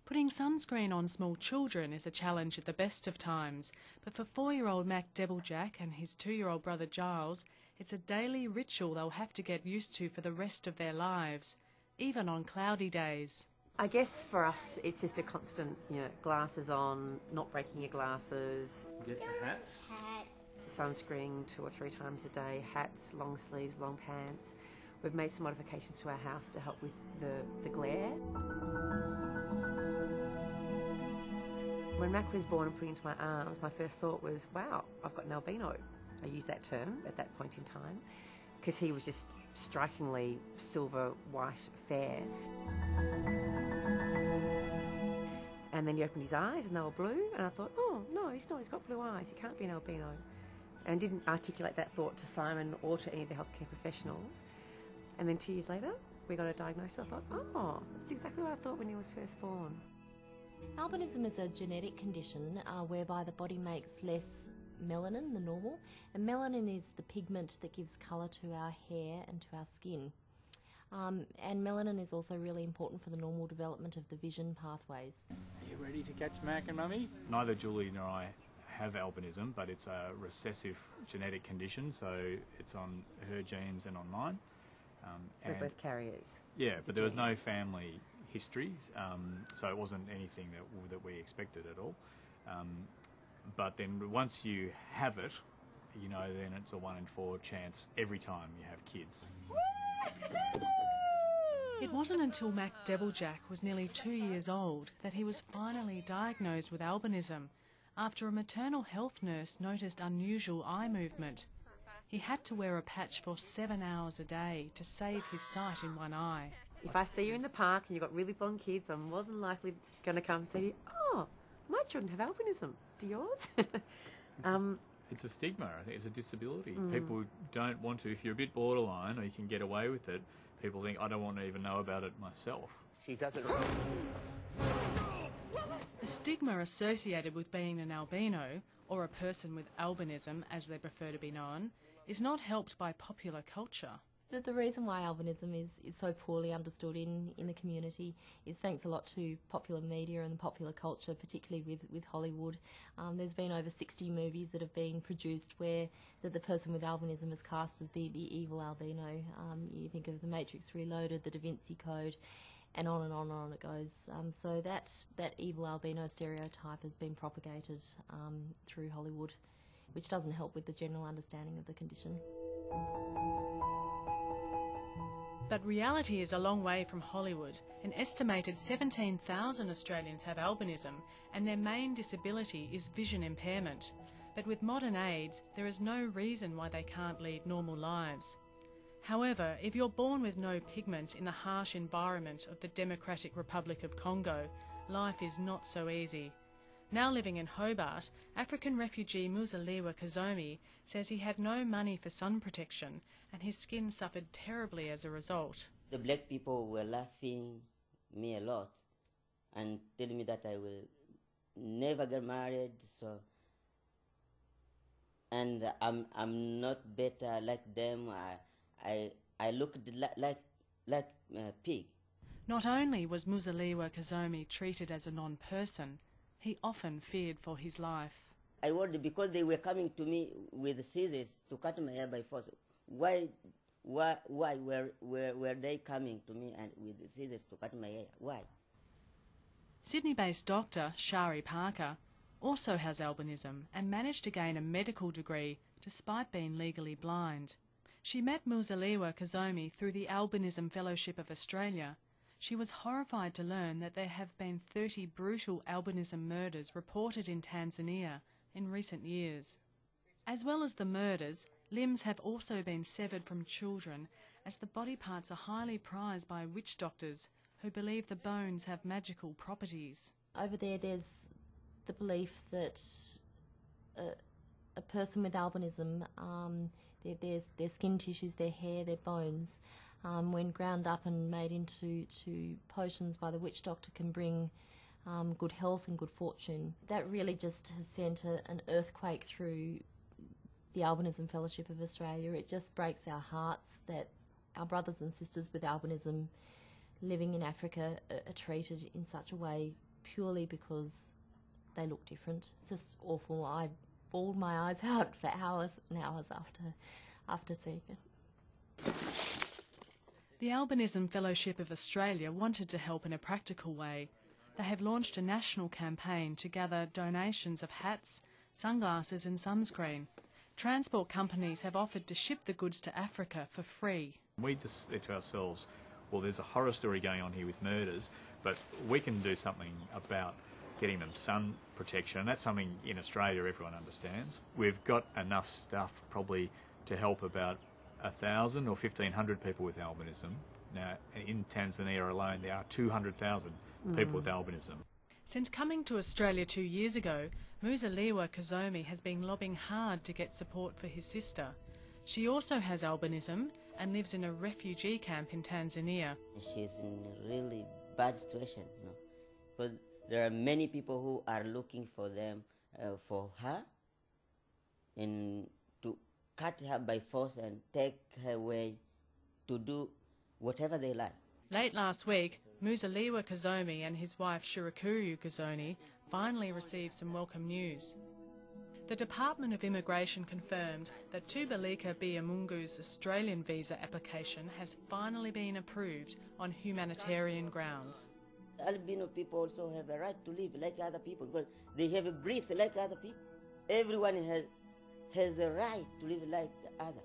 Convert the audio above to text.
Putting sunscreen on small children is a challenge at the best of times, but for 4-year-old Mac Debblejack and his 2-year-old brother Giles, it's a daily ritual they'll have to get used to for the rest of their lives, even on cloudy days. I guess for us it's just a constant, glasses on, not breaking your glasses. Get the hats. Sunscreen 2 or 3 times a day, hats, long sleeves, long pants. We've made some modifications to our house to help with the glare. When Mac was born and put into my arms, my first thought was, wow, I've got an albino. I used that term at that point in time because he was just strikingly silver, white, fair. And then he opened his eyes and they were blue, and I thought, oh, no, he's not, he's got blue eyes, he can't be an albino. And didn't articulate that thought to Simon or to any of the healthcare professionals. And then 2 years later, we got a diagnosis. I thought, oh, that's exactly what I thought when he was first born. Albinism is a genetic condition whereby the body makes less melanin than normal, and melanin is the pigment that gives colour to our hair and to our skin. And melanin is also really important for the normal development of the vision pathways. Are you ready to catch Mac and Mummy? Neither Julie nor I have albinism, but it's a recessive genetic condition, so it's on her genes and on mine. We're both carriers. Yeah, but there was no family history, so it wasn't anything that we expected at all. But then once you have it, then it's a 1 in 4 chance every time you have kids. It wasn't until Mac Debblejack was nearly 2 years old that he was finally diagnosed with albinism after a maternal health nurse noticed unusual eye movement. He had to wear a patch for 7 hours a day to save his sight in one eye. If I see you in the park and you've got really blonde kids, I'm more than likely going to come and say to you, oh, my children have albinism. Do yours? It's a stigma. I think it's a disability. People don't want to. If you're a bit borderline or you can get away with it, people think, I don't want to even know about it myself. She doesn't. The stigma associated with being an albino, or a person with albinism as they prefer to be known, is not helped by popular culture. The reason why albinism is so poorly understood in the community is thanks a lot to popular media and popular culture, particularly with Hollywood. There's been over 60 movies that have been produced where the person with albinism is cast as the evil albino. You think of The Matrix Reloaded, The Da Vinci Code, and on and on and on it goes. So that evil albino stereotype has been propagated through Hollywood, which doesn't help with the general understanding of the condition. But reality is a long way from Hollywood. An estimated 17,000 Australians have albinism, and their main disability is vision impairment. But with modern aids, there is no reason why they can't lead normal lives. However, if you're born with no pigment in the harsh environment of the Democratic Republic of Congo, life is not so easy. Now living in Hobart, African refugee Muzaliwa Kazomi says he had no money for sun protection and his skin suffered terribly as a result. The black people were laughing me a lot and telling me that I will never get married, and I'm not better like them. I looked like a pig. Not only was Muzaliwa Kazomi treated as a non-person, he often feared for his life. I worried because they were coming to me with scissors to cut my hair by force. Why were they coming to me and with scissors to cut my hair? Why? Sydney-based doctor Shari Parker also has albinism and managed to gain a medical degree despite being legally blind. She met Muzaliwa Kazomi through the Albinism Fellowship of Australia. She was horrified to learn that there have been 30 brutal albinism murders reported in Tanzania in recent years. As well as the murders, limbs have also been severed from children, as the body parts are highly prized by witch doctors who believe the bones have magical properties. Over there's the belief that a person with albinism, their skin tissues, their hair, their bones, when ground up and made into potions by the witch doctor, can bring good health and good fortune. That really just has sent an earthquake through the Albinism Fellowship of Australia. It just breaks our hearts that our brothers and sisters with albinism living in Africa are treated in such a way purely because they look different. It's just awful. I bawled my eyes out for hours and hours after seeing it. The Albinism Fellowship of Australia wanted to help in a practical way. They have launched a national campaign to gather donations of hats, sunglasses and sunscreen. Transport companies have offered to ship the goods to Africa for free. We just said to ourselves, well, there's a horror story going on here with murders, but we can do something about getting them sun protection, and that's something in Australia everyone understands. We've got enough stuff probably to help about 1,000 or 1,500 people with albinism. Now, in Tanzania alone, there are 200,000 people with albinism. Since coming to Australia 2 years ago, Muzaliwa Kazomi has been lobbying hard to get support for his sister. She also has albinism and lives in a refugee camp in Tanzania. She's in a really bad situation, you know, because there are many people who are looking for them, for her, and to cut her by force and take her away to do whatever they like. Late last week, Muzaliwa Kazomi and his wife Shirikuru Kazoni finally received some welcome news. The Department of Immigration confirmed that Tubalika Biamungu's Australian visa application has finally been approved on humanitarian grounds. Albino people also have a right to live like other people because they have a breath like other people. Everyone has the right to live like others.